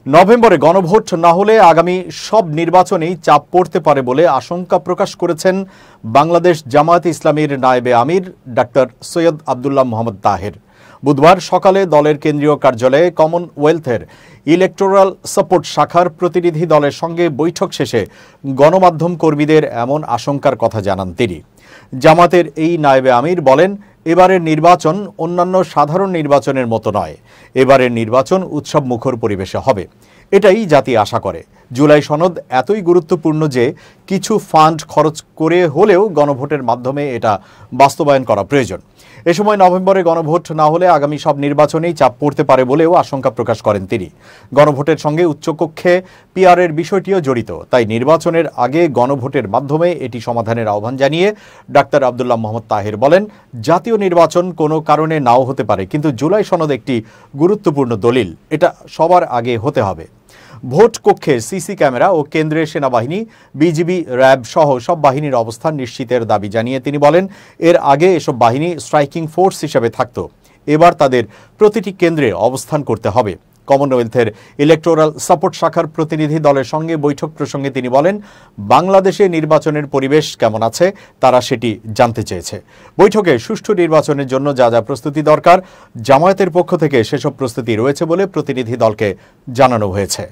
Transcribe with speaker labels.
Speaker 1: নভেম্বরে গণভোট না হলে আগামী সব নির্বাচনেই চাপ পড়তে পারে বলে আশঙ্কা প্রকাশ করেছেন বাংলাদেশ জামায়াতে ইসলামীর নায়েবে আমির ডাক্তার সৈয়দ আব্দুল্লাহ মোহাম্মদ তাহের। বুধবার সকালে দলের কেন্দ্রীয় কার্যালয়ে কমনওয়েলথের ইলেকটোরাল সাপোর্ট শাখার প্রতিনিধি দলের সঙ্গে বৈঠক শেষে গণমাধ্যম কর্মীদের এমন আশঙ্কার কথা জানান তিনি। জামাতের এই নায়েবে আমির বলেন, এবারের নির্বাচন অন্যান্য সাধারণ নির্বাচনের মতো নয়। এবারের নির্বাচন উৎসব মুখর পরিবেশে হবে, এটাই জাতি আশা করে। জুলাই সনদ এতই গুরুত্বপূর্ণ যে কিছু ফান্ড খরচ করে হলেও গণভোটের মাধ্যমে এটা বাস্তবায়ন করা প্রয়োজন। এ সময় নভেম্বরে গণভোট না হলে আগামী সব নির্বাচনেই চাপ পড়তে পারে বলেও আশঙ্কা প্রকাশ করেন তিনি। গণভোটের সঙ্গে উচ্চকক্ষে পিআরের বিষয়টিও জড়িত, তাই নির্বাচনের আগে গণভোটের মাধ্যমে এটি সমাধানের আহ্বান জানিয়ে ডাক্তার আব্দুল্লাহ মোহাম্মদ তাহের বলেন, জাতীয় নির্বাচন কোনো কারণে নাও হতে পারে, কিন্তু জুলাই সনদ একটি গুরুত্বপূর্ণ দলিল, এটা সবার আগে হতে হবে। ভোট কক্ষে সিসি ক্যামেরা ও কেন্দ্রের সেনাবাহিনী, বিজিবি, র্যাব সহ সব বাহিনীর অবস্থান নিশ্চিতের দাবি জানিয়ে তিনি বলেন, এর আগে এসব বাহিনী স্ট্রাইকিং ফোর্স হিসেবে থাকত, এবার তাদের প্রতিটি কেন্দ্রে অবস্থান করতে হবে। কমনওয়েলথের ইলেকটোরাল সাপোর্ট শাখার প্রতিনিধি দলের সঙ্গে বৈঠক প্রসঙ্গে তিনি বলেন, বাংলাদেশে নির্বাচনের পরিবেশ কেমন আছে তারা সেটি জানতে চেয়েছে। বৈঠকে সুষ্ঠু নির্বাচনের জন্য যা যা প্রস্তুতি দরকার, জামায়াতের পক্ষ থেকে সেসব প্রস্তুতি রয়েছে বলে প্রতিনিধি দলকে জানানো হয়েছে।